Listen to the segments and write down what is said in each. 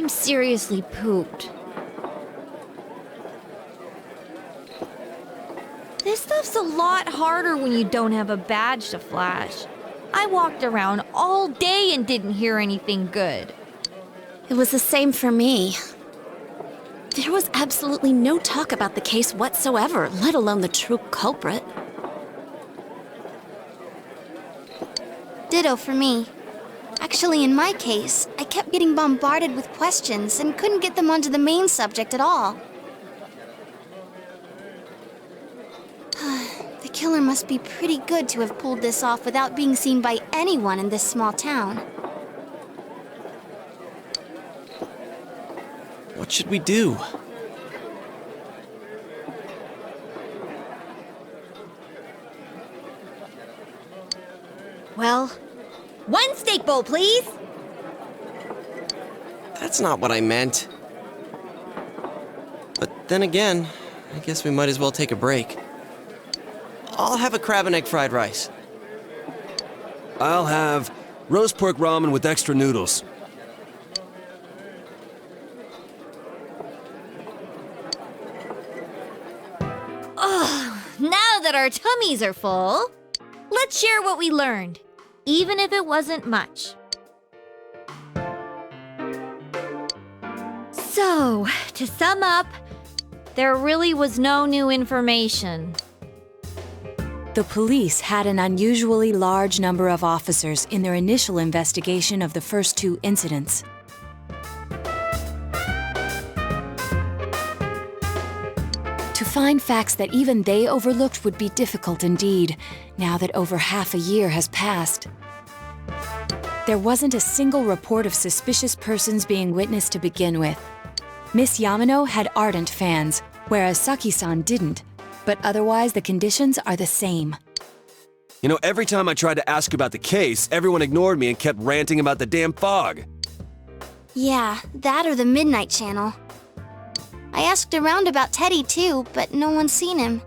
I'm seriously pooped. This stuff's a lot harder when you don't have a badge to flash. I walked around all day and didn't hear anything good. It was the same for me. There was absolutely no talk about the case whatsoever, let alone the true culprit. Ditto for me. Actually, in my case, I kept getting bombarded with questions and couldn't get them onto the main subject at all. The killer must be pretty good to have pulled this off without being seen by anyone in this small town. What should we do? Well, one steak bowl, please. That's not what I meant. But then again, I guess we might as well take a break. I'll have a crab and egg fried rice. I'll have roast pork ramen with extra noodles. Now that our tummies are full, let's share what we learned, even if it wasn't much. So, to sum up, there really was no new information. The police had an unusually large number of officers in their initial investigation of the first two incidents. To find facts that even they overlooked would be difficult indeed, now that over half a year has passed. There wasn't a single report of suspicious persons being witnessed to begin with. Miss Yamano had ardent fans, whereas Saki-san didn't, but otherwise the conditions are the same. You know, every time I tried to ask about the case, everyone ignored me and kept ranting about the damn fog. Yeah, that or the Midnight Channel. I asked around about Teddy too, but no one's seen him.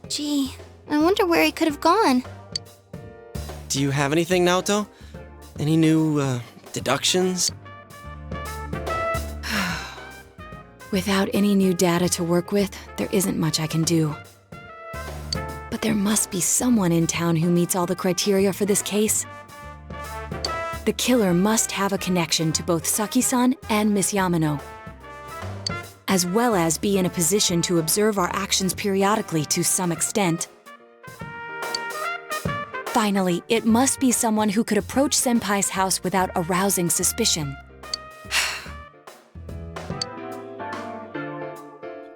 Gee, I wonder where he could have gone. Do you have anything, Naoto? Any new, deductions? Without any new data to work with, there isn't much I can do. But there must be someone in town who meets all the criteria for this case. The killer must have a connection to both Saki-san and Miss Yamano, as well as be in a position to observe our actions periodically to some extent. Finally, it must be someone who could approach Senpai's house without arousing suspicion.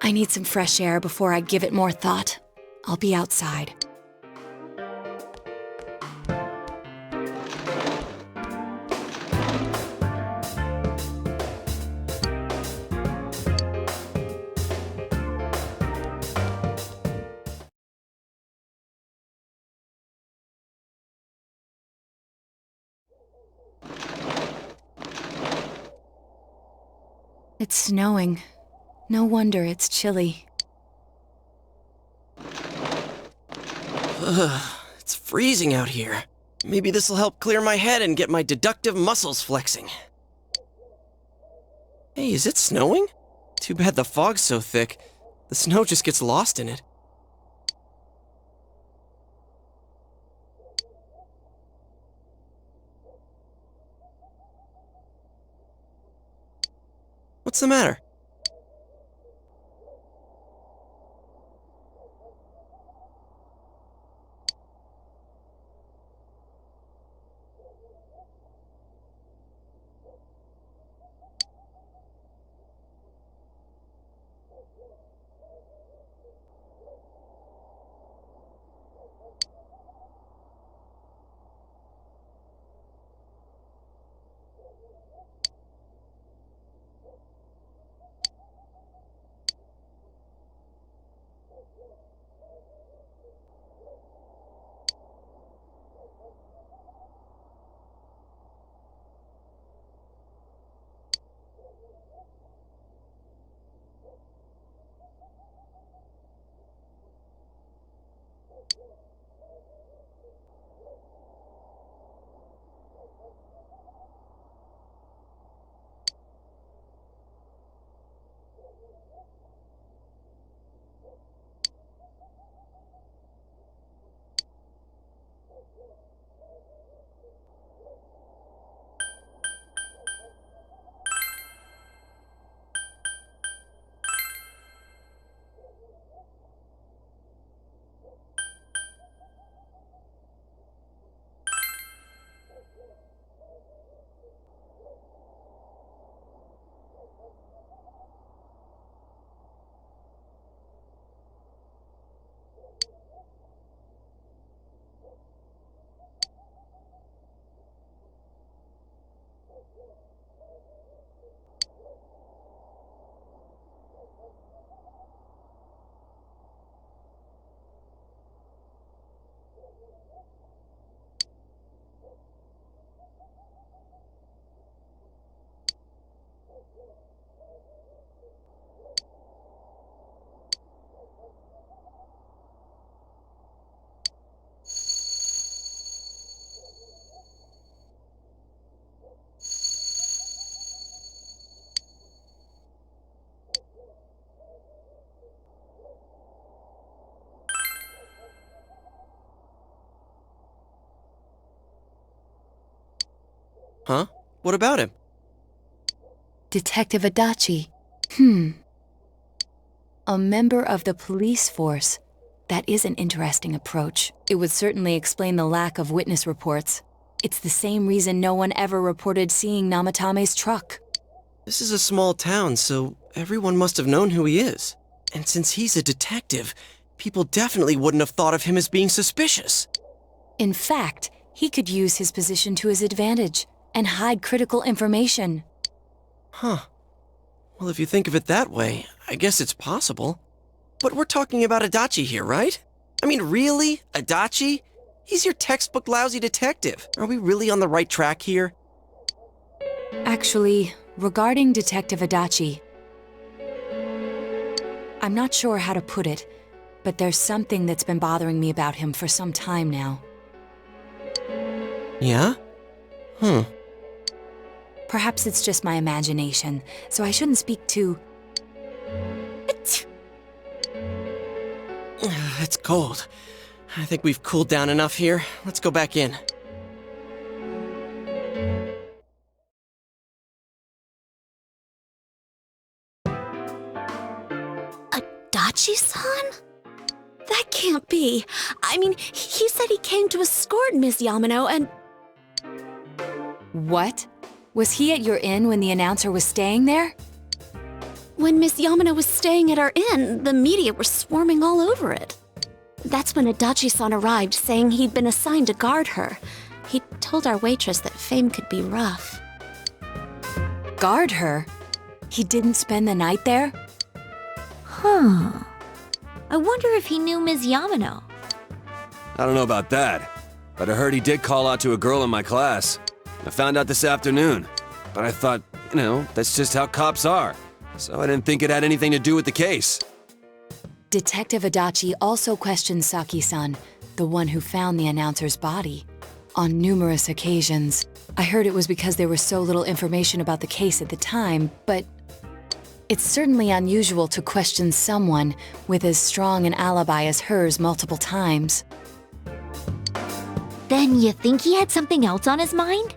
I need some fresh air before I give it more thought. I'll be outside. It's snowing. No wonder it's chilly. It's freezing out here. Maybe this'll help clear my head and get my deductive muscles flexing. Hey, is it snowing? Too bad the fog's so thick. The snow just gets lost in it. What's the matter? Huh? What about him? Detective Adachi. A member of the police force. That is an interesting approach. It would certainly explain the lack of witness reports. It's the same reason no one ever reported seeing Namatame's truck. This is a small town, so everyone must have known who he is. And since he's a detective, people definitely wouldn't have thought of him as being suspicious. In fact, he could use his position to his advantage and hide critical information. Huh. Well, if you think of it that way, I guess it's possible. But we're talking about Adachi here, right? I mean, really? Adachi? He's your textbook lousy detective. Are we really on the right track here? Actually, regarding Detective Adachi, I'm not sure how to put it, but there's something that's been bothering me about him for some time now. Yeah? Perhaps it's just my imagination, so I shouldn't speak too... It's cold. I think we've cooled down enough here. Let's go back in. Adachi-san? That can't be. I mean, he said he came to escort Miss Yamano and... What? Was he at your inn when the announcer was staying there? When Miss Yamano was staying at our inn, the media were swarming all over it. That's when Adachi-san arrived, saying he'd been assigned to guard her. He told our waitress that fame could be rough. Guard her? He didn't spend the night there? Huh. I wonder if he knew Ms. Yamano. I don't know about that, but I heard he did call out to a girl in my class. I found out this afternoon, but I thought, that's just how cops are. So I didn't think it had anything to do with the case. Detective Adachi also questioned Saki-san, the one who found the announcer's body, on numerous occasions. I heard it was because there was so little information about the case at the time, but it's certainly unusual to question someone with as strong an alibi as hers multiple times. Then you think he had something else on his mind?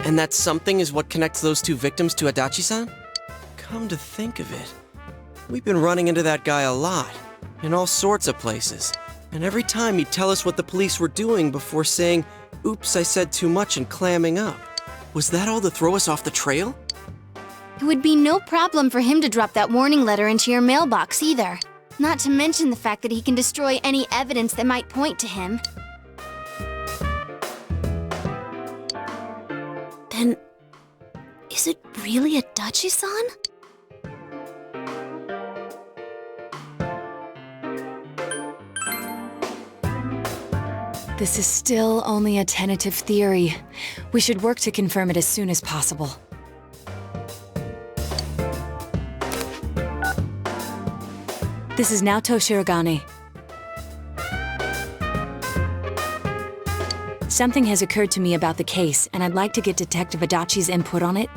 And that something is what connects those two victims to Adachi-san? Come to think of it, we've been running into that guy a lot, in all sorts of places. And every time he'd tell us what the police were doing before saying, "Oops, I said too much," and clamming up. Was that all to throw us off the trail? It would be no problem for him to drop that warning letter into your mailbox either. Not to mention the fact that he can destroy any evidence that might point to him. Then, is it really Adachi-san? This is still only a tentative theory. We should work to confirm it as soon as possible. This is Naoto Shirogane. Something has occurred to me about the case, and I'd like to get Detective Adachi's input on it.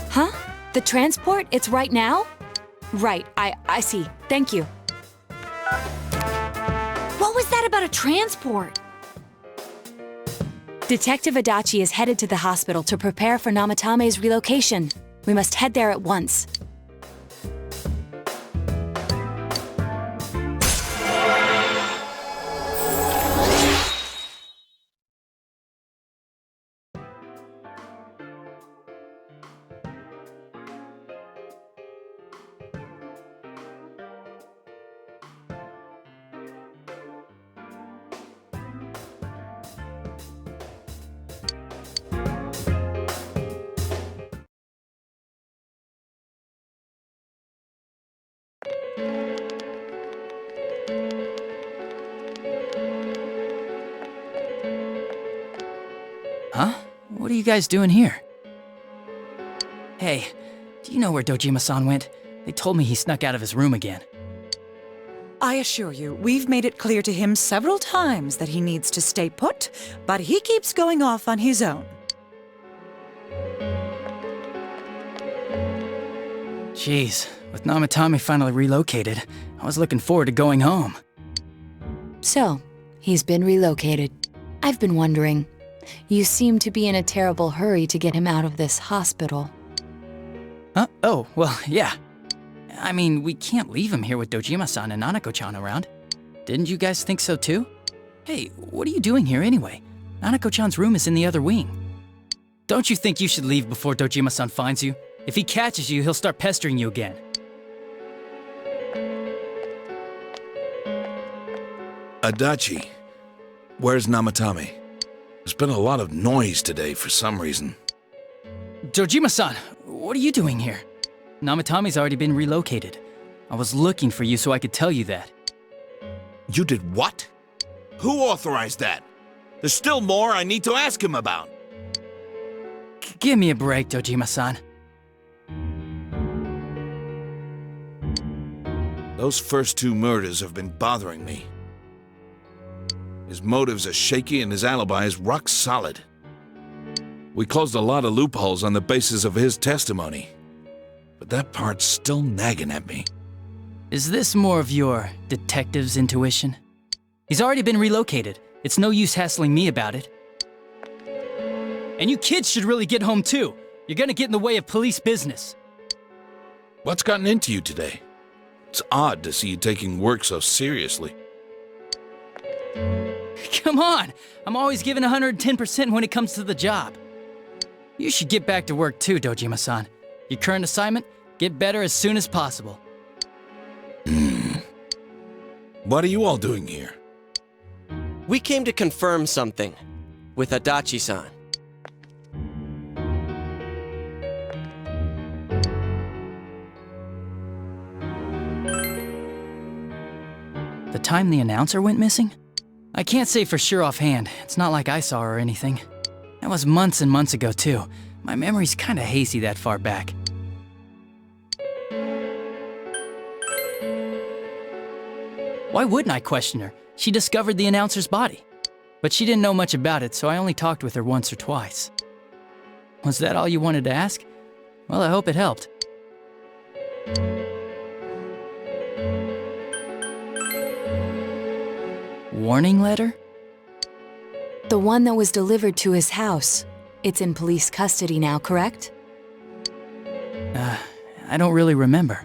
Huh? The transport? It's right now? Right, I see. Thank you. What was that about a transport? Detective Adachi is headed to the hospital to prepare for Namatame's relocation. We must head there at once. Huh? What are you guys doing here? Hey, do you know where Dojima-san went? They told me he snuck out of his room again. I assure you, we've made it clear to him several times that he needs to stay put, but he keeps going off on his own. Jeez, with Namatame finally relocated, I was looking forward to going home. So, he's been relocated. I've been wondering. You seem to be in a terrible hurry to get him out of this hospital. Huh? Oh, well, yeah. I mean, we can't leave him here with Dojima-san and Nanako-chan around. Didn't you guys think so too? Hey, what are you doing here anyway? Nanako-chan's room is in the other wing. Don't you think you should leave before Dojima-san finds you? If he catches you, he'll start pestering you again. Adachi, where's Namatame? There's been a lot of noise today for some reason. Dojima-san, what are you doing here? Namatame's already been relocated. I was looking for you so I could tell you that. You did what? Who authorized that? There's still more I need to ask him about. Give me a break, Dojima-san. Those first 2 murders have been bothering me. His motives are shaky and his alibi is rock solid. We closed a lot of loopholes on the basis of his testimony. But that part's still nagging at me. Is this more of your detective's intuition? He's already been relocated. It's no use hassling me about it. And you kids should really get home too. You're gonna get in the way of police business. What's gotten into you today? It's odd to see you taking work so seriously. Come on! I'm always giving 110% when it comes to the job. You should get back to work too, Dojima-san. Your current assignment? Get better as soon as possible. What are you all doing here? We came to confirm something with Adachi-san. The time the announcer went missing? I can't say for sure offhand. It's not like I saw her or anything. That was months and months ago too. My memory's kinda hazy that far back. Why wouldn't I question her? She discovered the announcer's body. But she didn't know much about it, so I only talked with her once or twice. Was that all you wanted to ask? Well, I hope it helped. Warning letter? The one that was delivered to his house. It's in police custody now, correct? I don't really remember.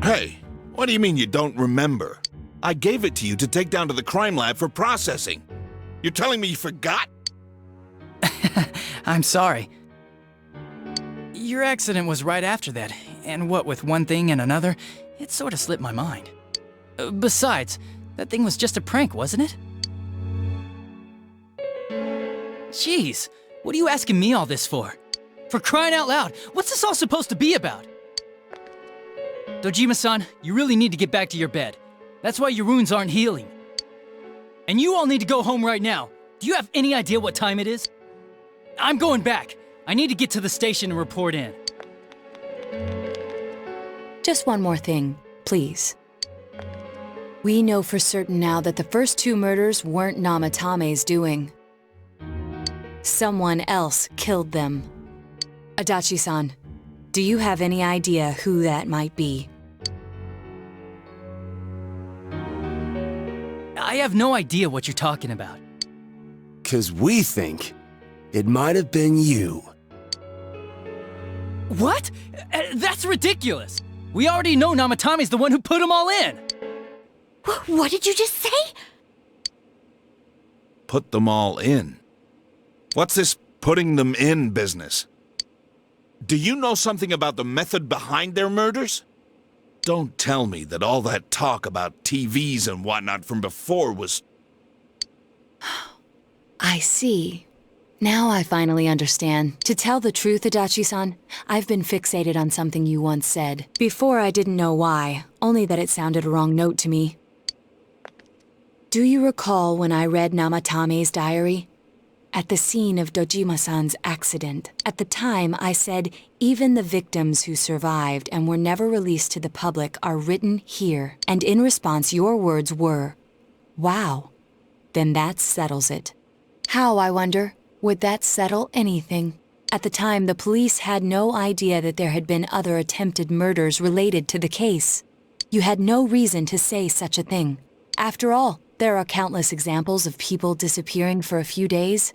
Hey, what do you mean you don't remember? I gave it to you to take down to the crime lab for processing. You're telling me you forgot? I'm sorry. Your accident was right after that, and what with one thing and another, it sort of slipped my mind. Besides, that thing was just a prank, wasn't it? Jeez, what are you asking me all this for? For crying out loud, what's this all supposed to be about? Dojima-san, you really need to get back to your bed. That's why your wounds aren't healing. And you all need to go home right now. Do you have any idea what time it is? I'm going back. I need to get to the station and report in. Just one more thing, please. We know for certain now that the first 2 murders weren't Namatame's doing. Someone else killed them. Adachi-san, do you have any idea who that might be? I have no idea what you're talking about. 'Cause we think it might have been you. What? That's ridiculous! We already know Namatame's the one who put them all in! What did you just say? Put them all in. What's this putting them in business? Do you know something about the method behind their murders? Don't tell me that all that talk about TVs and whatnot from before was... I see. Now I finally understand. To tell the truth, Adachi-san, I've been fixated on something you once said. Before I didn't know why, only that it sounded a wrong note to me. Do you recall when I read Namatame's diary? At the scene of Dojima-san's accident, at the time I said, even the victims who survived and were never released to the public are written here. And in response, your words were, wow, then that settles it. How, I wonder, would that settle anything? At the time, the police had no idea that there had been other attempted murders related to the case. You had no reason to say such a thing. After all, there are countless examples of people disappearing for a few days.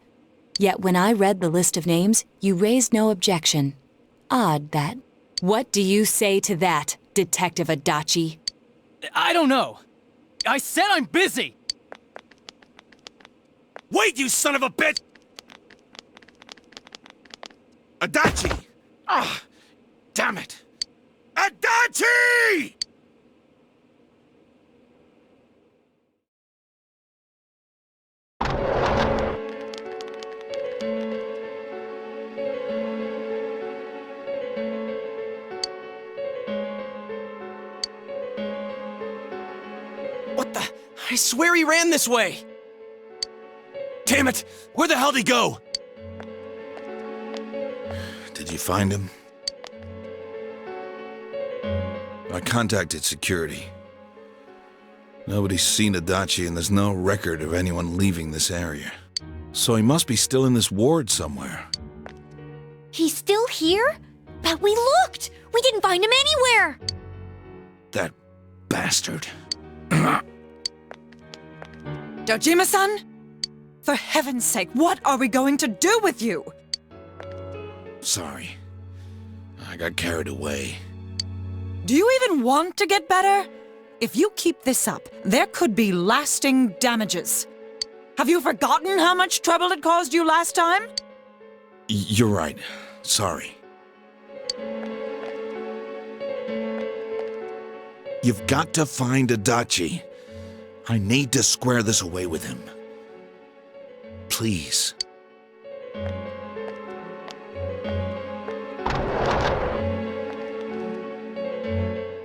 Yet when I read the list of names, you raised no objection. Odd that. What do you say to that, Detective Adachi? I don't know. I said I'm busy! Wait, you son of a bitch! Adachi! Ah, damn it! Adachi! What the? I swear he ran this way! Damn it! Where the hell did he go? Did you find him? I contacted security. Nobody's seen Adachi and there's no record of anyone leaving this area. So he must be still in this ward somewhere. He's still here? But we looked! We didn't find him anywhere! That bastard. Dojima-san? For heaven's sake, what are we going to do with you? Sorry. I got carried away. Do you even want to get better? If you keep this up, there could be lasting damages. Have you forgotten how much trouble it caused you last time? You're right. Sorry. You've got to find Adachi. I need to square this away with him. Please.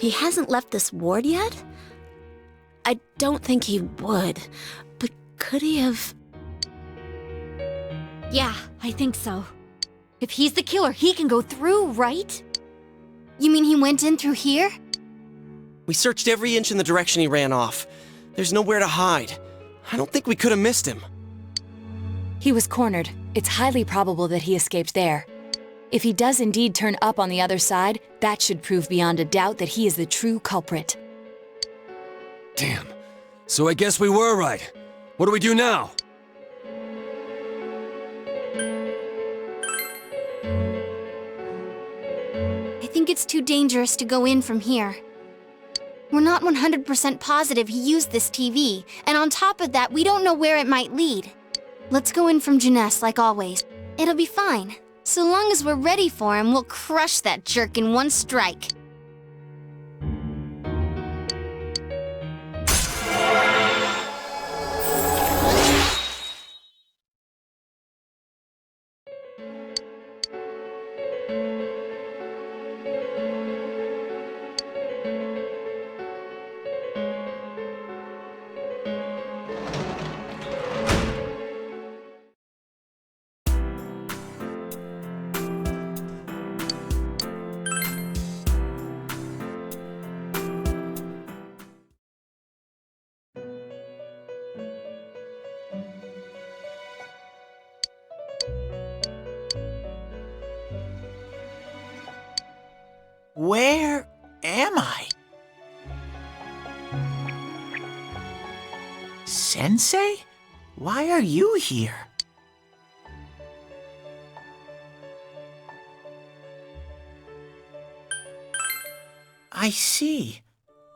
He hasn't left this ward yet? I don't think he would, but could he have... Yeah, I think so. If he's the killer, he can go through, right? You mean he went in through here? We searched every inch in the direction he ran off. There's nowhere to hide. I don't think we could have missed him. He was cornered. It's highly probable that he escaped there. If he does indeed turn up on the other side, that should prove beyond a doubt that he is the true culprit. Damn. So I guess we were right. What do we do now? I think it's too dangerous to go in from here. We're not 100% positive he used this TV, and on top of that, we don't know where it might lead. Let's go in from Jeunesse like always. It'll be fine. So long as we're ready for him, we'll crush that jerk in one strike. Where am I? Sensei? Why are you here? I see.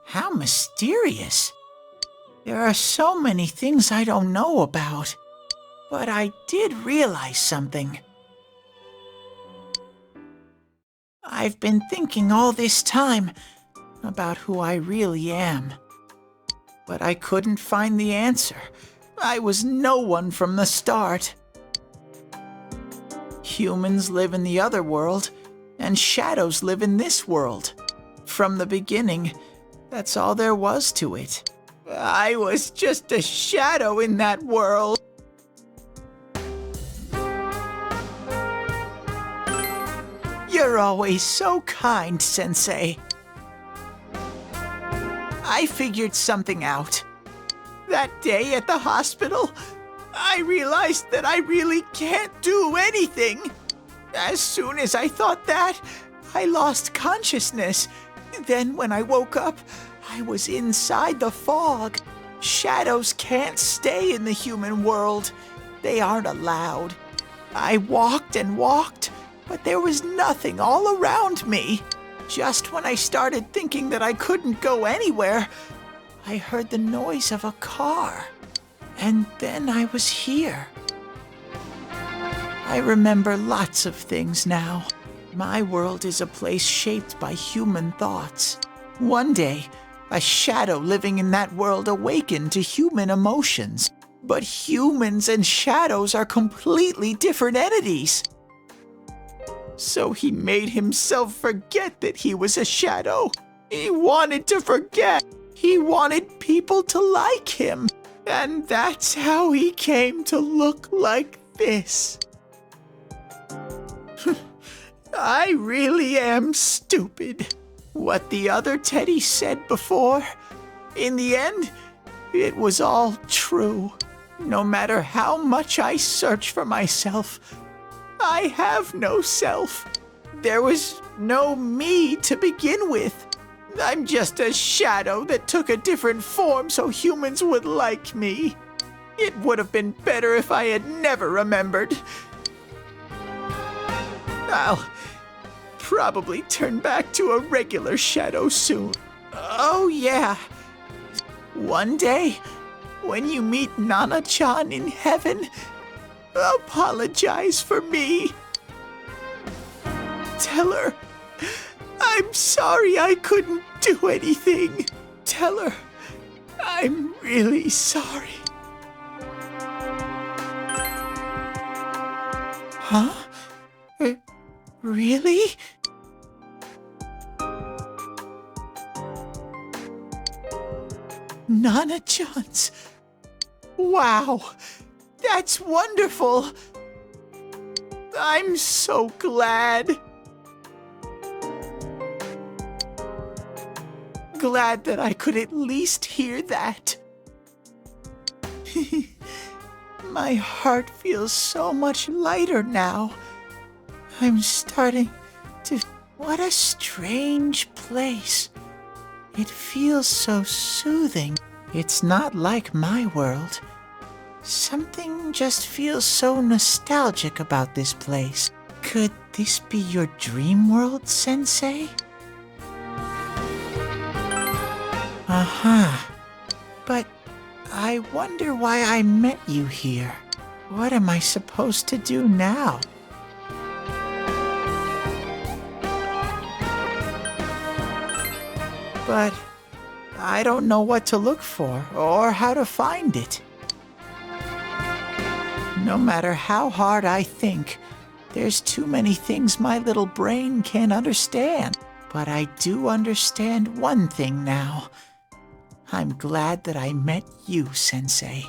How mysterious. There are so many things I don't know about. But I did realize something. I've been thinking all this time about who I really am. But I couldn't find the answer. I was no one from the start. Humans live in the other world, and shadows live in this world. From the beginning, that's all there was to it. I was just a shadow in that world. You're always so kind, Sensei. I figured something out. That day at the hospital, I realized that I really can't do anything. As soon as I thought that, I lost consciousness. Then when I woke up, I was inside the fog. Shadows can't stay in the human world. They aren't allowed. I walked and walked, but there was nothing all around me. Just when I started thinking that I couldn't go anywhere, I heard the noise of a car. And then I was here. I remember lots of things now. My world is a place shaped by human thoughts. One day, a shadow living in that world awakened to human emotions. But humans and shadows are completely different entities. So he made himself forget that he was a shadow. He wanted to forget. He wanted people to like him. And that's how he came to look like this. I really am stupid. What the other Teddy said before, in the end, it was all true. No matter how much I search for myself, I have no self. There was no me to begin with. I'm just a shadow that took a different form so humans would like me. It would have been better if I had never remembered. I'll probably turn back to a regular shadow soon. Oh yeah. One day, when you meet Nana-chan in heaven, apologize for me. Tell her I'm sorry I couldn't do anything. Tell her I'm really sorry. Huh? Really? Nana-chan's. Wow, that's wonderful. I'm so glad. Glad that I could at least hear that. My heart feels so much lighter now. I'm starting to... What a strange place. It feels so soothing. It's not like my world. Something just feels so nostalgic about this place. Could this be your dream world, Sensei? Uh-huh. But I wonder why I met you here. What am I supposed to do now? But I don't know what to look for or how to find it. No matter how hard I think, there's too many things my little brain can't understand. But I do understand one thing now. I'm glad that I met you, Sensei.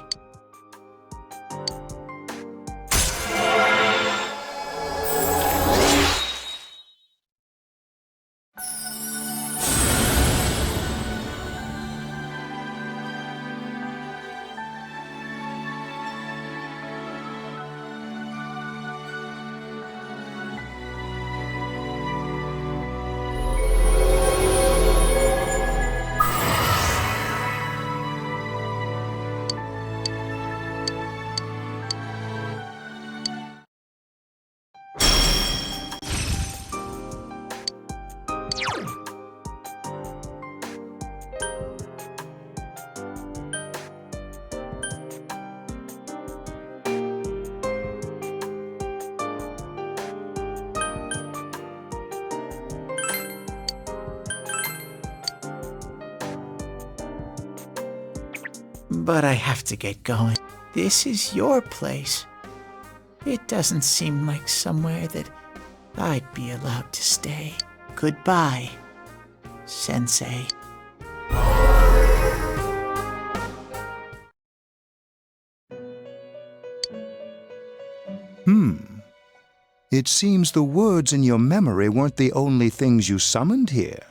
But I have to get going. This is your place. It doesn't seem like somewhere that I'd be allowed to stay. Goodbye, Sensei. It seems the words in your memory weren't the only things you summoned here.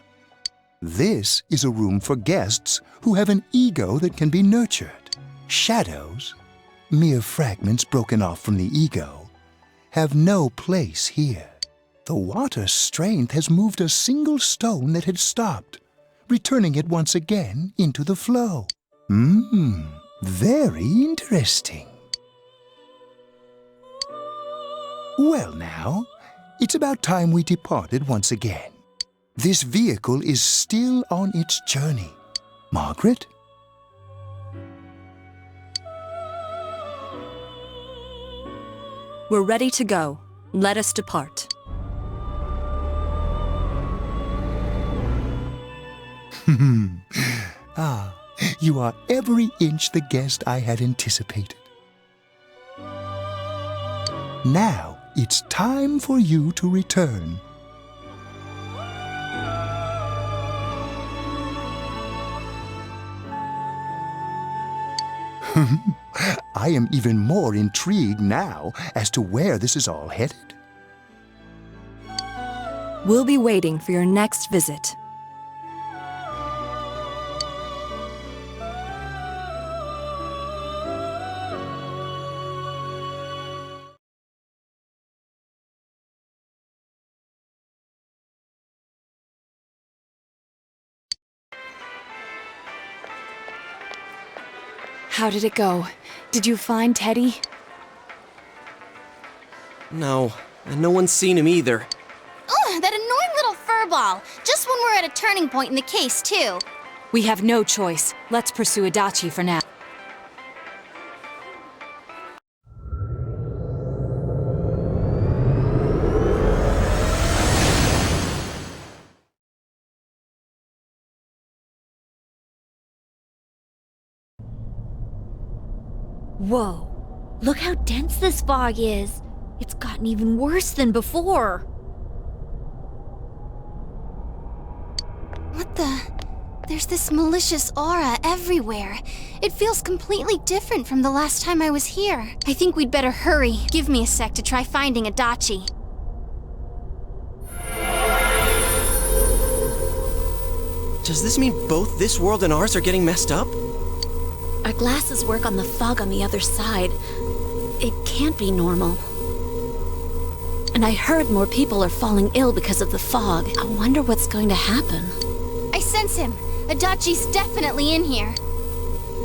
This is a room for guests who have an ego that can be nurtured. Shadows, mere fragments broken off from the ego, have no place here. The water's strength has moved a single stone that had stopped, returning it once again into the flow. Very interesting. Well now, it's about time we departed once again. This vehicle is still on its journey. Margaret? We're ready to go. Let us depart. You are every inch the guest I had anticipated. Now it's time for you to return. I am even more intrigued now as to where this is all headed. We'll be waiting for your next visit. How did it go? Did you find Teddy? No, and no one's seen him either. Ugh, that annoying little furball. Just when we're at a turning point in the case, too. We have no choice. Let's pursue Adachi for now. Whoa, look how dense this fog is. It's gotten even worse than before. What the? There's this malicious aura everywhere. It feels completely different from the last time I was here. I think we'd better hurry. Give me a sec to try finding Adachi. Does this mean both this world and ours are getting messed up? Our glasses work on the fog on the other side. It can't be normal. And I heard more people are falling ill because of the fog. I wonder what's going to happen. I sense him. Adachi's definitely in here.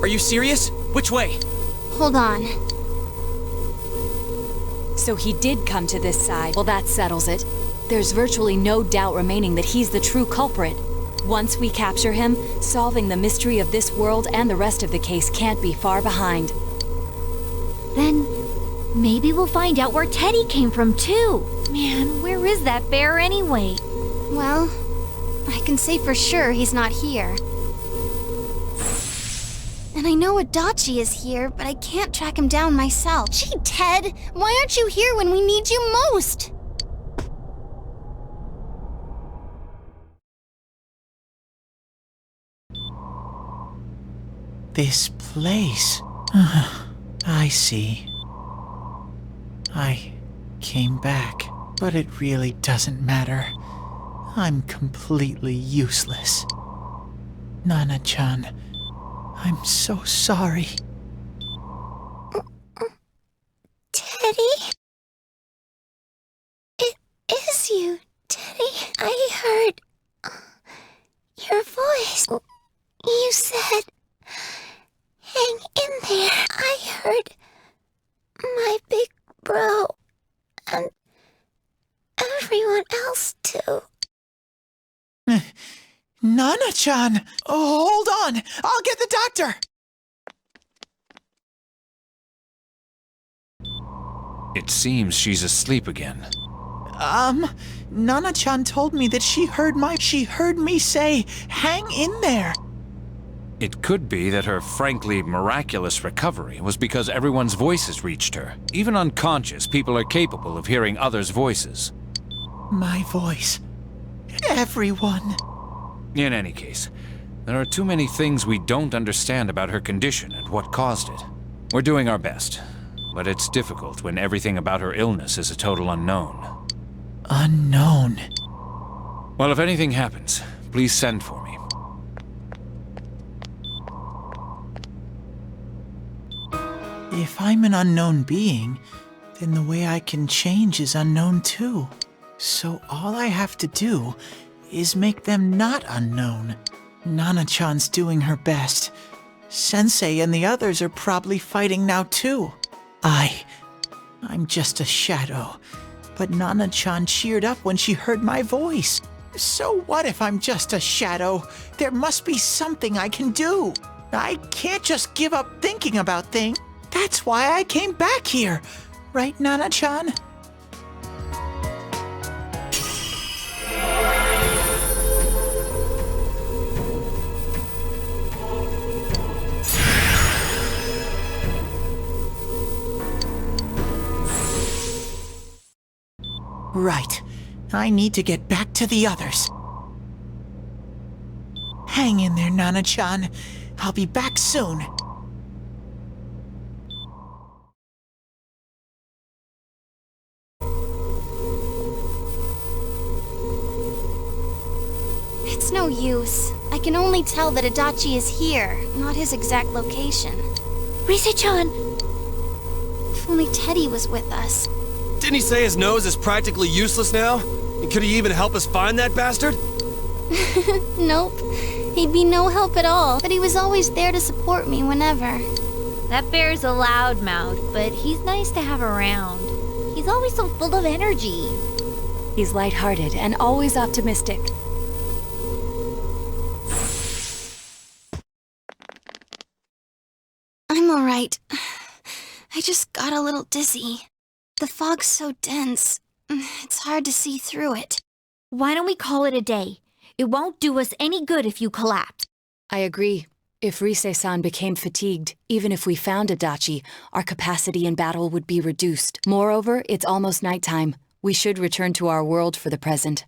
Are you serious? Which way? Hold on. So he did come to this side. Well, that settles it. There's virtually no doubt remaining that he's the true culprit. Once we capture him, solving the mystery of this world and the rest of the case can't be far behind. Then maybe we'll find out where Teddy came from too. Man, where is that bear anyway? Well, I can say for sure he's not here. And I know Adachi is here, but I can't track him down myself. Gee, Ted, why aren't you here when we need you most? This place. I see. I came back, but it really doesn't matter. I'm completely useless. Nana-chan, I'm so sorry. Teddy? It is you, Teddy. I heard your voice. You said, hang in there. I heard my big bro and everyone else too. Nana-chan! Oh, hold on! I'll get the doctor! It seems she's asleep again. Nana-chan told me that she heard me say, hang in there. It could be that her frankly miraculous recovery was because everyone's voices reached her. Even unconscious, people are capable of hearing others' voices. My voice. Everyone. In any case, there are too many things we don't understand about her condition and what caused it. We're doing our best, but it's difficult when everything about her illness is a total unknown. Unknown? Well, if anything happens, please send for me. If I'm an unknown being, then the way I can change is unknown too. So all I have to do is make them not unknown. Nana-chan's doing her best, Sensei and the others are probably fighting now too. I'm just a shadow. But Nana-chan cheered up when she heard my voice. So what if I'm just a shadow? There must be something I can do. I can't just give up thinking about things. That's why I came back here. Right, Nana-chan? Right. I need to get back to the others. Hang in there, Nana-chan. I'll be back soon. It's no use. I can only tell that Adachi is here, not his exact location. Rise-chan! If only Teddy was with us. Didn't he say his nose is practically useless now? And could he even help us find that bastard? Nope. He'd be no help at all, but he was always there to support me whenever. That bear's a loudmouth, but he's nice to have around. He's always so full of energy. He's lighthearted and always optimistic. I'm alright. I just got a little dizzy. The fog's so dense, it's hard to see through it. Why don't we call it a day? It won't do us any good if you collapse. I agree. If Rise-san became fatigued, even if we found Adachi, our capacity in battle would be reduced. Moreover, it's almost nighttime. We should return to our world for the present.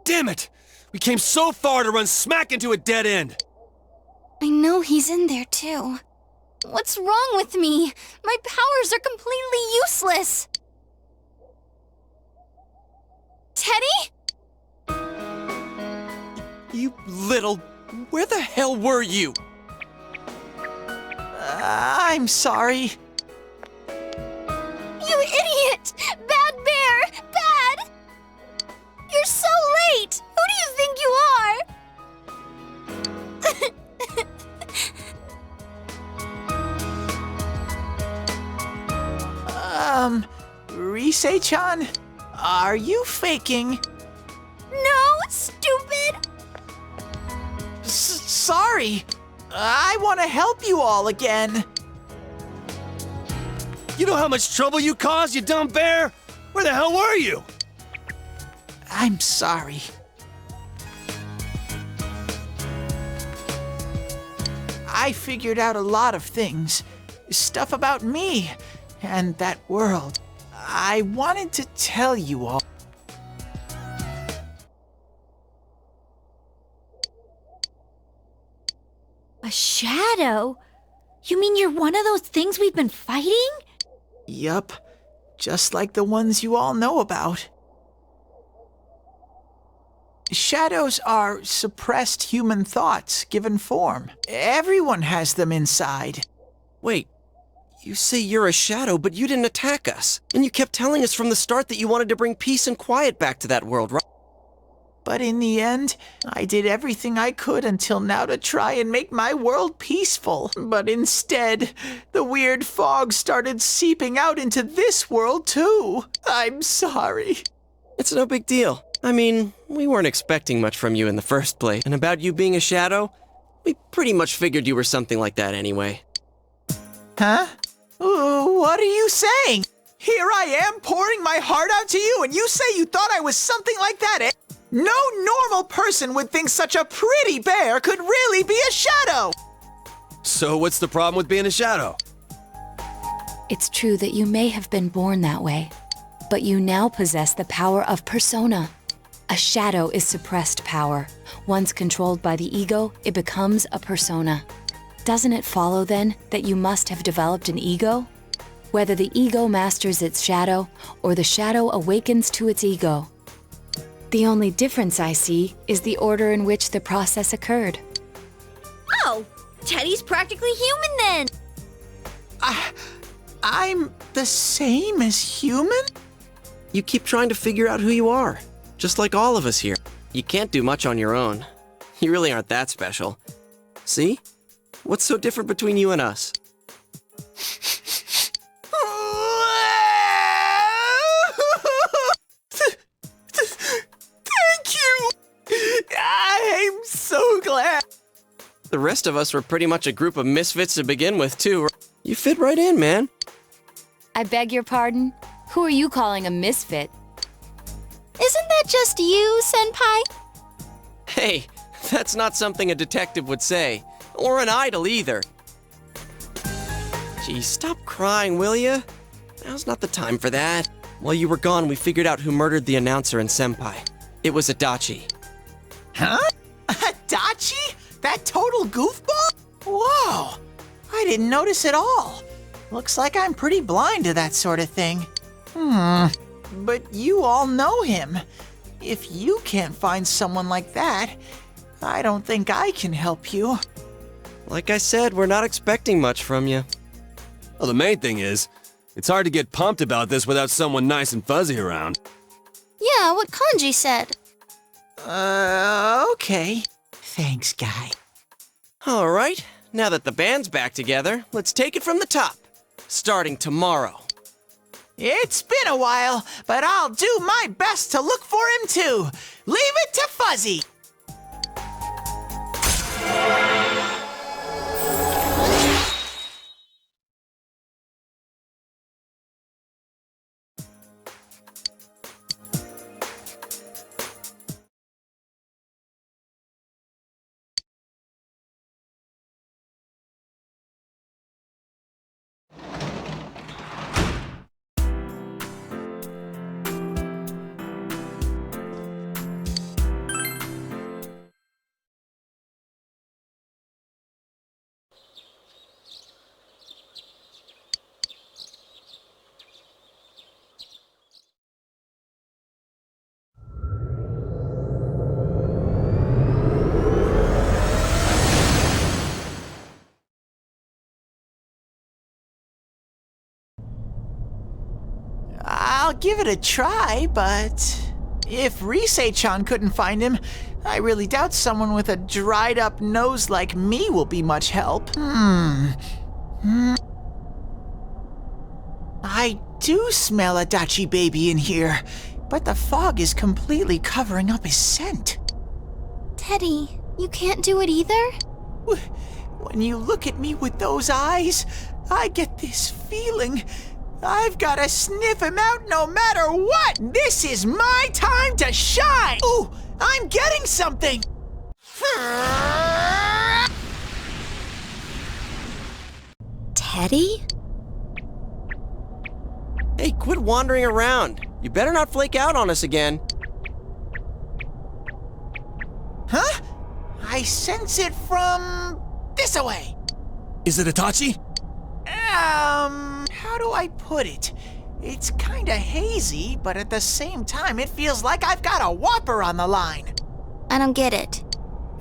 Damn it! We came so far to run smack into a dead end! I know he's in there too. What's wrong with me? My powers are completely useless! Teddy? You little... Where the hell were you? I'm sorry. You idiot! Bad bear! Bad! You're so late! Who do you think you are? Rise-chan? Are you faking? No, stupid! Sorry. I want to help you all again. You know how much trouble you caused, you dumb bear? Where the hell were you? I'm sorry. I figured out a lot of things. Stuff about me and that world. I wanted to tell you all. A shadow? You mean you're one of those things we've been fighting? Yup. Just like the ones you all know about. Shadows are suppressed human thoughts given form. Everyone has them inside. Wait, you say you're a shadow, but you didn't attack us. And you kept telling us from the start that you wanted to bring peace and quiet back to that world, right? But in the end, I did everything I could until now to try and make my world peaceful. But instead, the weird fog started seeping out into this world too. I'm sorry. It's no big deal. I mean, we weren't expecting much from you in the first place. And about you being a shadow, we pretty much figured you were something like that anyway. Huh? What are you saying? Here I am pouring my heart out to you, and you say you thought I was something like that, eh? No normal person would think such a pretty bear could really be a shadow! So what's the problem with being a shadow? It's true that you may have been born that way, but you now possess the power of persona. A shadow is suppressed power. Once controlled by the ego, it becomes a persona. Doesn't it follow, then, that you must have developed an ego? Whether the ego masters its shadow, or the shadow awakens to its ego. The only difference I see is the order in which the process occurred. Oh, Teddy's practically human then. I'm the same as human? You keep trying to figure out who you are, just like all of us here. You can't do much on your own. You really aren't that special. See? What's so different between you and us? Thank you! I'm so glad. The rest of us were pretty much a group of misfits to begin with, too. You fit right in, man. I beg your pardon? Who are you calling a misfit? Isn't that just you, Senpai? Hey, that's not something a detective would say. Or an idol either. Gee, stop crying, will ya? Now's not the time for that. While you were gone, we figured out who murdered the announcer and Senpai. It was Adachi. Huh? Adachi? That total goofball? Whoa! I didn't notice at all. Looks like I'm pretty blind to that sort of thing. But you all know him. If you can't find someone like that, I don't think I can help you. Like I said, we're not expecting much from you. Well, the main thing is, it's hard to get pumped about this without someone nice and fuzzy around. Yeah, what Kanji said. Okay. Thanks, guy. All right, now that the band's back together, let's take it from the top. Starting tomorrow. It's been a while, but I'll do my best to look for him too. Leave it to Fuzzy. I'll give it a try, but if Risei-chan couldn't find him, I really doubt someone with a dried-up nose like me will be much help. I do smell Adachi baby in here, but the fog is completely covering up his scent. Teddy, you can't do it either? When you look at me with those eyes, I get this feeling I've gotta sniff him out no matter what! This is my time to shine! Ooh, I'm getting something! Teddy? Hey, quit wandering around. You better not flake out on us again. Huh? I sense it from this away. Is it Itachi? How do I put it? It's kinda hazy, but at the same time, it feels like I've got a whopper on the line. I don't get it.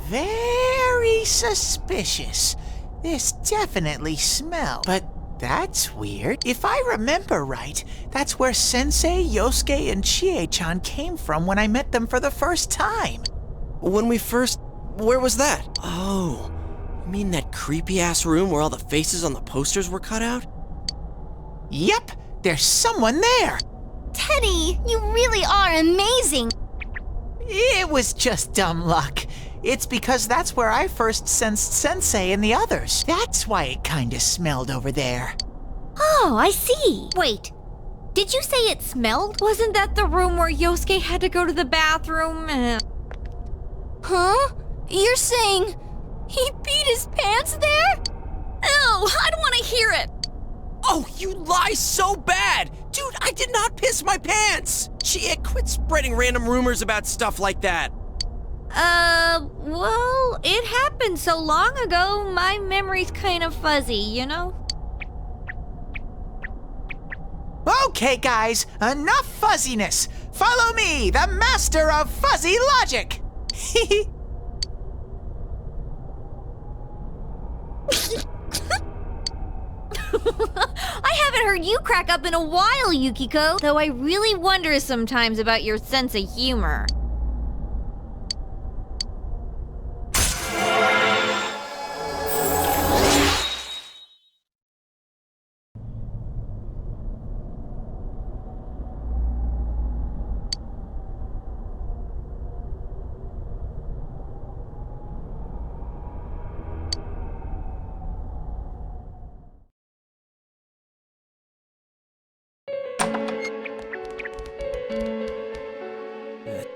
Very suspicious. This definitely smells. But that's weird. If I remember right, that's where Sensei, Yosuke, and Chie-chan came from when I met them for the first time. Where was that? Oh, you mean that creepy-ass room where all the faces on the posters were cut out? Yep, there's someone there. Teddy, you really are amazing. It was just dumb luck. It's because that's where I first sensed Sensei and the others. That's why it kinda smelled over there. Oh, I see. Wait, did you say it smelled? Wasn't that the room where Yosuke had to go to the bathroom? Huh? You're saying he peed his pants there? Ew, I don't want to hear it. Oh, you lie so bad! Dude, I did not piss my pants! Chie, quit spreading random rumors about stuff like that. Well, it happened so long ago, my memory's kind of fuzzy, you know? Okay, guys, enough fuzziness. Follow me, the master of fuzzy logic. heard you crack up in a while, Yukiko. Though I really wonder sometimes about your sense of humor.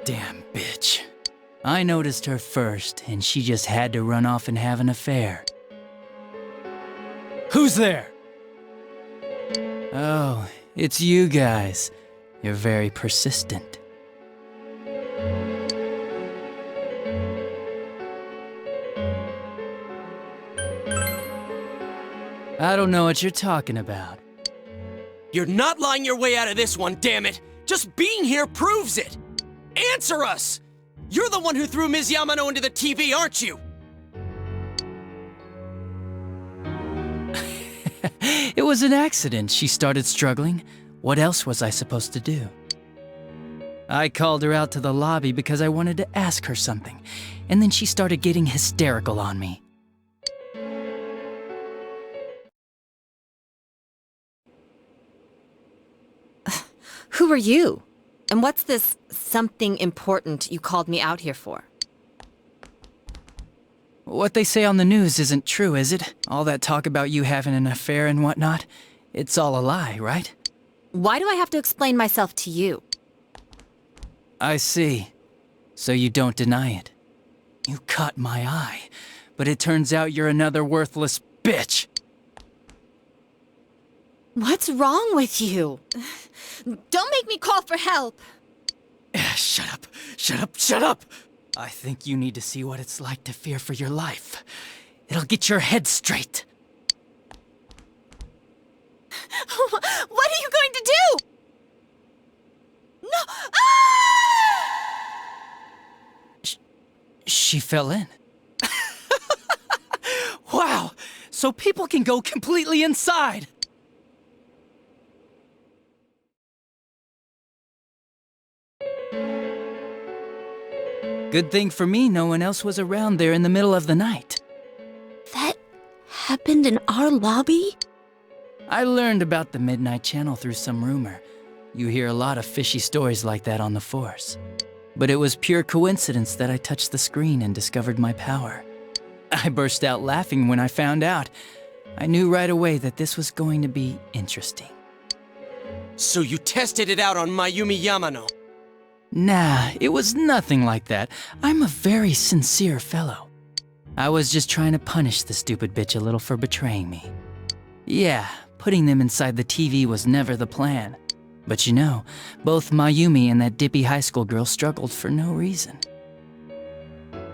Damn bitch. I noticed her first, and she just had to run off and have an affair. Who's there? Oh, it's you guys. You're very persistent. I don't know what you're talking about. You're not lying your way out of this one, damn it! Just being here proves it! Answer us! You're the one who threw Ms. Yamano into the TV, aren't you? It was an accident. She started struggling. What else was I supposed to do? I called her out to the lobby because I wanted to ask her something, and then she started getting hysterical on me. Who are you? And what's this something important you called me out here for? What they say on the news isn't true, is it? All that talk about you having an affair and whatnot? It's all a lie, right? Why do I have to explain myself to you? I see. So you don't deny it. You caught my eye, but it turns out you're another worthless bitch. What's wrong with you? Don't make me call for help. Shut up, shut up, shut up! I think you need to see what it's like to fear for your life. It'll get your head straight. What are you going to do? No! She fell in. Wow, so people can go completely inside. Good thing for me, no one else was around there in the middle of the night. That happened in our lobby? I learned about the Midnight Channel through some rumor. You hear a lot of fishy stories like that on the Force. But it was pure coincidence that I touched the screen and discovered my power. I burst out laughing when I found out. I knew right away that this was going to be interesting. So you tested it out on Mayumi Yamano? Nah, it was nothing like that. I'm a very sincere fellow. I was just trying to punish the stupid bitch a little for betraying me. Yeah, putting them inside the TV was never the plan. But you know, both Mayumi and that dippy high school girl struggled for no reason.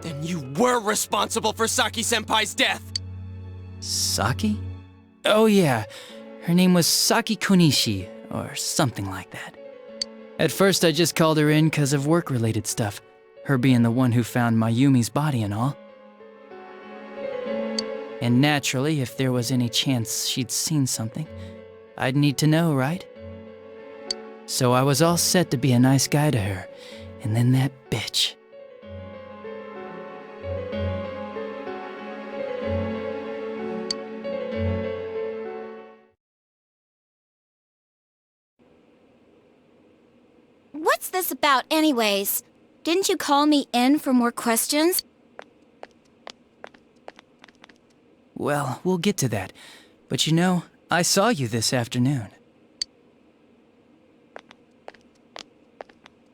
Then you were responsible for Saki-senpai's death! Saki? Oh yeah, her name was Saki Konishi, or something like that. At first I just called her in 'cause of work-related stuff, her being the one who found Mayumi's body and all. And naturally, if there was any chance she'd seen something, I'd need to know, right? So I was all set to be a nice guy to her, and then that bitch. What's this about anyways? Didn't you call me in for more questions? Well, we'll get to that. But you know, I saw you this afternoon.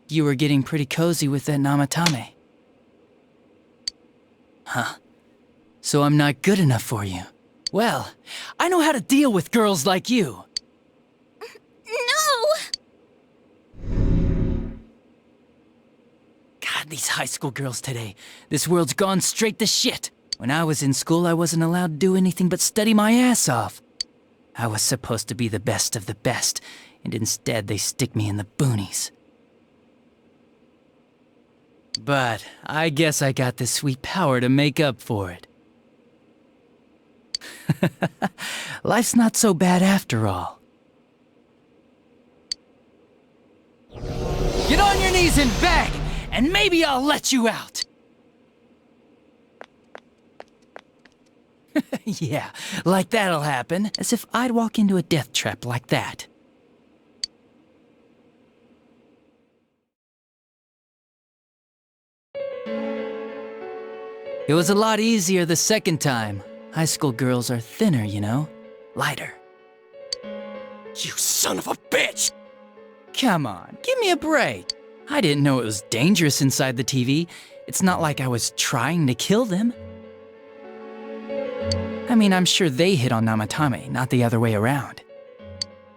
You were getting pretty cozy with that Namatame. Huh? So I'm not good enough for you. Well, I know how to deal with girls like you. No! God, these high school girls today. This world's gone straight to shit. When I was in school, I wasn't allowed to do anything but study my ass off. I was supposed to be the best of the best, and instead they stick me in the boonies. But I guess I got the sweet power to make up for it. Life's not so bad after all. on your knees and beg, and maybe I'll let you out. Yeah, like that'll happen, as if I'd walk into a death trap like that. It was a lot easier the second time. High school girls are thinner, you know? Lighter. You son of a bitch! Come on, give me a break. I didn't know it was dangerous inside the TV. It's not like I was trying to kill them. I mean, I'm sure they hit on Namatame, not the other way around.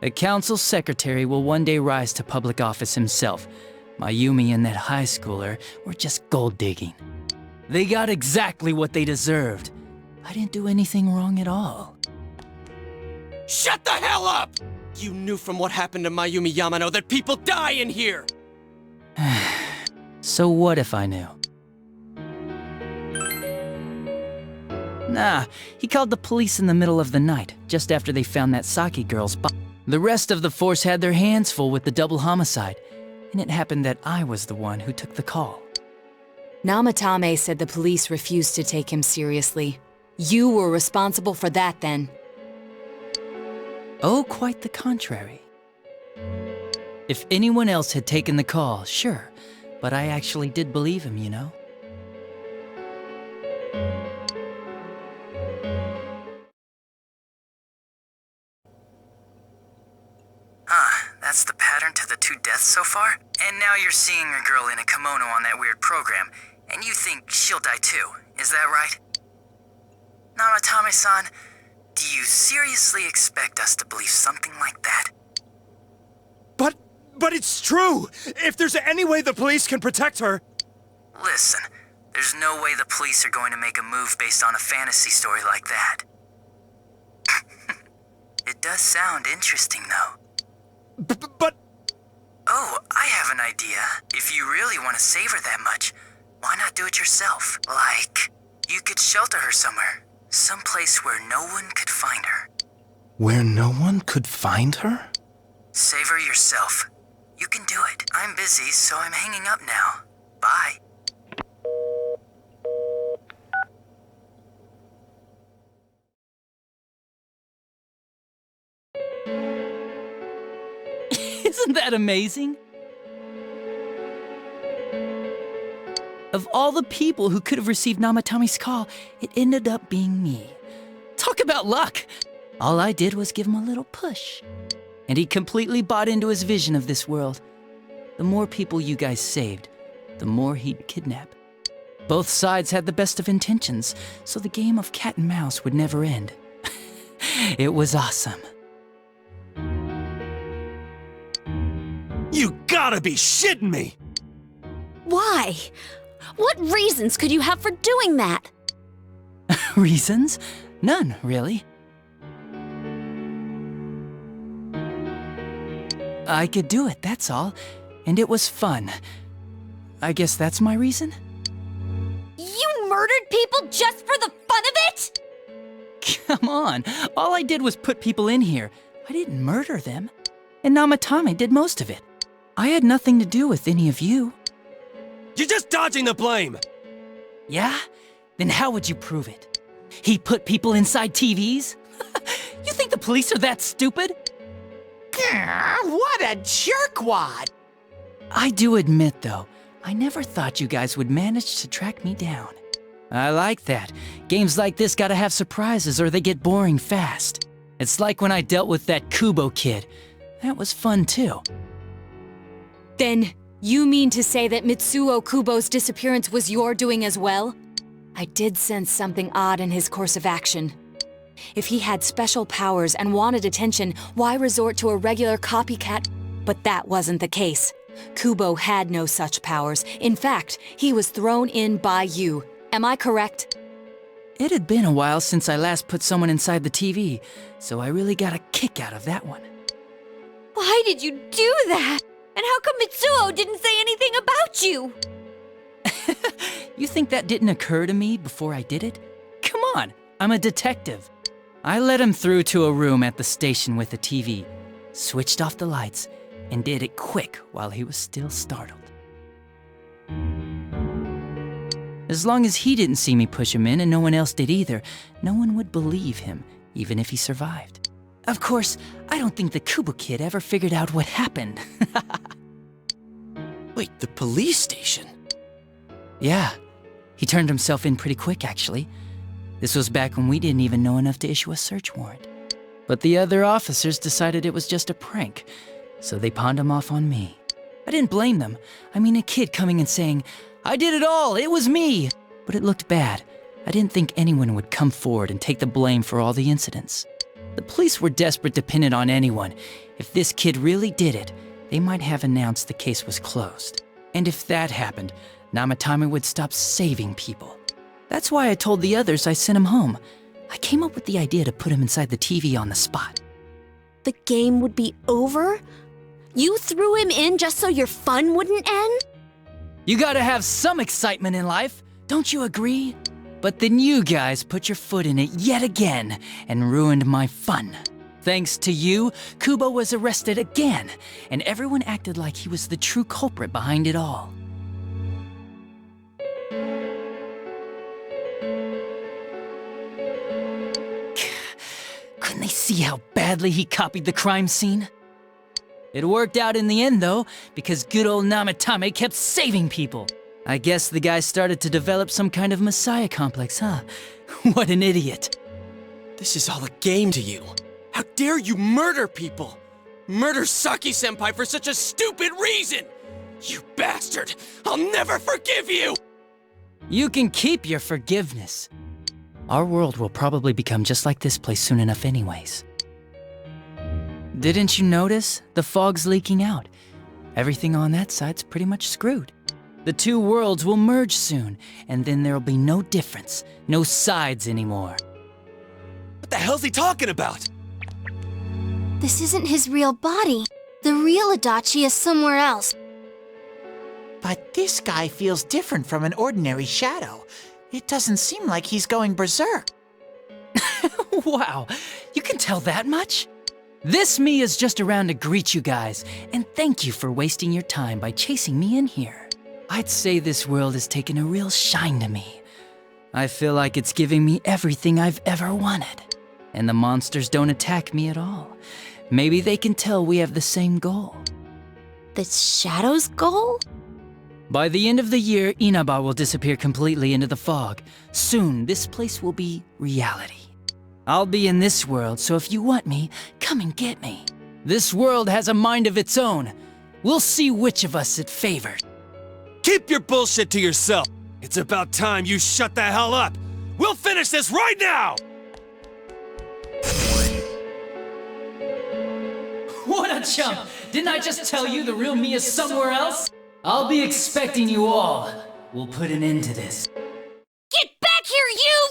A council secretary will one day rise to public office himself. Mayumi and that high schooler were just gold digging. They got exactly what they deserved. I didn't do anything wrong at all. Shut the hell up! You knew from what happened to Mayumi Yamano that people die in here! So what if I knew? Nah, he called the police in the middle of the night, just after they found that Saki girl's body. The rest of the force had their hands full with the double homicide, and it happened that I was the one who took the call. Namatame said the police refused to take him seriously. You were responsible for that then. Oh, quite the contrary. If anyone else had taken the call, sure, but I actually did believe him, you know? That's the pattern to the 2 deaths so far? And now you're seeing a girl in a kimono on that weird program, and you think she'll die too, is that right? Namatame-san, do you seriously expect us to believe something like that? But it's true! If there's any way the police can protect her... Listen, there's no way the police are going to make a move based on a fantasy story like that. It does sound interesting, though. But... Oh, I have an idea. If you really want to save her that much, why not do it yourself? Like, you could shelter her somewhere. Someplace where no one could find her. Where no one could find her? Save her yourself. You can do it. I'm busy, so I'm hanging up now. Bye. Isn't that amazing? Of all the people who could have received Namatame's call, it ended up being me. Talk about luck! All I did was give him a little push. And he completely bought into his vision of this world. The more people you guys saved, the more he'd kidnap. Both sides had the best of intentions, so the game of cat and mouse would never end. It was awesome. You gotta be shitting me! Why? What reasons could you have for doing that? Reasons? None, really. I could do it, that's all. And it was fun. I guess that's my reason? You murdered people just for the fun of it? Come on, all I did was put people in here. I didn't murder them. And Namatame did most of it. I had nothing to do with any of you. You're just dodging the blame! Yeah? Then how would you prove it? He put people inside TVs? You think the police are that stupid? What a jerkwad! I do admit, though, I never thought you guys would manage to track me down. I like that. Games like this gotta have surprises or they get boring fast. It's like when I dealt with that Kubo kid. That was fun, too. Then, you mean to say that Mitsuo Kubo's disappearance was your doing as well? I did sense something odd in his course of action. If he had special powers and wanted attention, why resort to a regular copycat? But that wasn't the case. Kubo had no such powers. In fact, he was thrown in by you. Am I correct? It had been a while since I last put someone inside the TV, so I really got a kick out of that one. Why did you do that? And how come Mitsuo didn't say anything about you? You think that didn't occur to me before I did it? Come on, I'm a detective. I let him through to a room at the station with a TV, switched off the lights, and did it quick while he was still startled. As long as he didn't see me push him in and no one else did either, no one would believe him, even if he survived. Of course, I don't think the Kubo kid ever figured out what happened. Wait, the police station? Yeah, he turned himself in pretty quick, actually. This was back when we didn't even know enough to issue a search warrant. But the other officers decided it was just a prank, so they pawned him off on me. I didn't blame them. I mean, a kid coming and saying, "I did it all, it was me!" But it looked bad. I didn't think anyone would come forward and take the blame for all the incidents. The police were desperate to pin it on anyone. If this kid really did it, they might have announced the case was closed. And if that happened, Namatame would stop saving people. That's why I told the others I sent him home. I came up with the idea to put him inside the TV on the spot. The game would be over? You threw him in just so your fun wouldn't end? You gotta have some excitement in life, don't you agree? But then you guys put your foot in it yet again and ruined my fun. Thanks to you, Kubo was arrested again, and everyone acted like he was the true culprit behind it all. Couldn't they see how badly he copied the crime scene? It worked out in the end, though, because good old Namatame kept saving people. I guess the guy started to develop some kind of messiah complex, huh? What an idiot. This is all a game to you. How dare you murder people? Murder Saki-senpai for such a stupid reason! You bastard! I'll never forgive you! You can keep your forgiveness. Our world will probably become just like this place soon enough anyways. Didn't you notice? The fog's leaking out. Everything on that side's pretty much screwed. The two worlds will merge soon, and then there'll be no difference, no sides anymore. What the hell's he talking about? This isn't his real body. The real Adachi is somewhere else. But this guy feels different from an ordinary shadow. It doesn't seem like he's going berserk. Wow, you can tell that much? This me is just around to greet you guys, and thank you for wasting your time by chasing me in here. I'd say this world has taken a real shine to me. I feel like it's giving me everything I've ever wanted. And the monsters don't attack me at all. Maybe they can tell we have the same goal. The Shadow's goal? By the end of the year, Inaba will disappear completely into the fog. Soon, this place will be reality. I'll be in this world, so if you want me, come and get me. This world has a mind of its own. We'll see which of us it favored. Keep your bullshit to yourself. It's about time you shut the hell up. We'll finish this right now! What a chump! Didn't I just tell you the real me is somewhere else? I'll be expecting you all. We'll put an end to this. Get back here, you!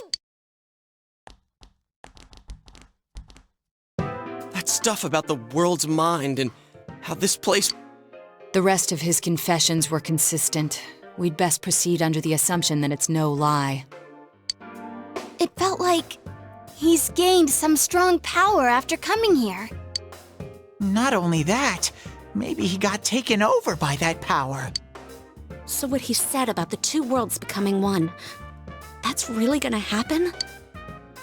That stuff about the world's mind and how this place... The rest of his confessions were consistent. We'd best proceed under the assumption that it's no lie. It felt like he's gained some strong power after coming here. Not only that, maybe he got taken over by that power. So what he said about the two worlds becoming one, that's really gonna happen?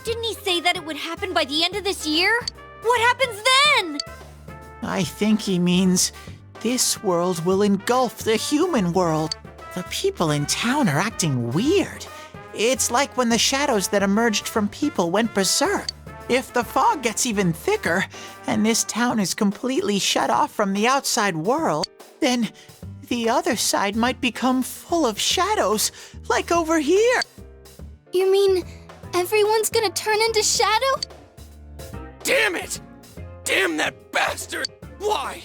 Didn't he say that it would happen by the end of this year? What happens then? I think he means this world will engulf the human world. The people in town are acting weird. It's like when the shadows that emerged from people went berserk. If the fog gets even thicker, and this town is completely shut off from the outside world, then the other side might become full of shadows, like over here. You mean everyone's gonna turn into shadow? Damn it! Damn that bastard! Why?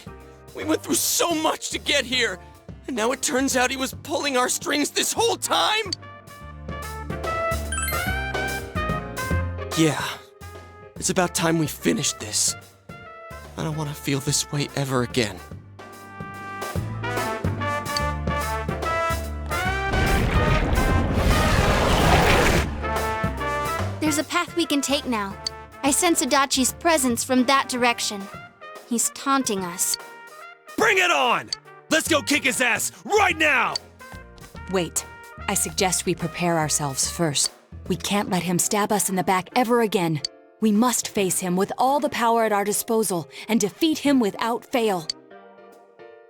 We went through so much to get here, and now it turns out he was pulling our strings this whole time? Yeah. It's about time we finished this. I don't want to feel this way ever again. There's a path we can take now. I sense Adachi's presence from that direction. He's taunting us. Bring it on! Let's go kick his ass right now! Wait. I suggest we prepare ourselves first. We can't let him stab us in the back ever again. We must face him with all the power at our disposal and defeat him without fail.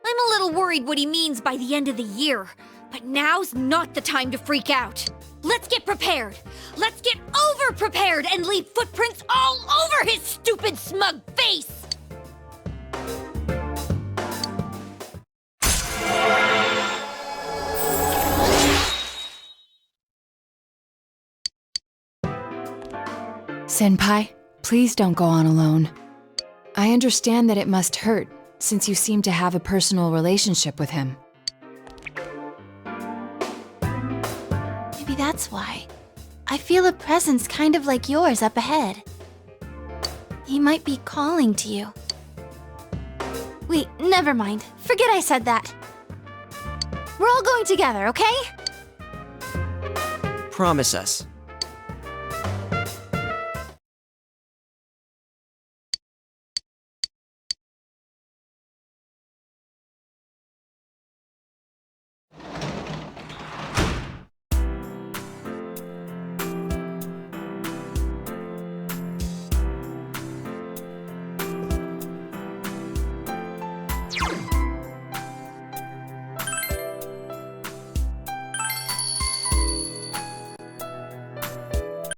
I'm a little worried what he means by the end of the year, but now's not the time to freak out. Let's get prepared. Let's get over-prepared and leave footprints all over his stupid, smug face! Senpai, please don't go on alone. I understand that it must hurt, since you seem to have a personal relationship with him. Maybe that's why. I feel a presence kind of like yours up ahead. He might be calling to you. Wait, never mind. Forget I said that. We're all going together, okay? Promise us.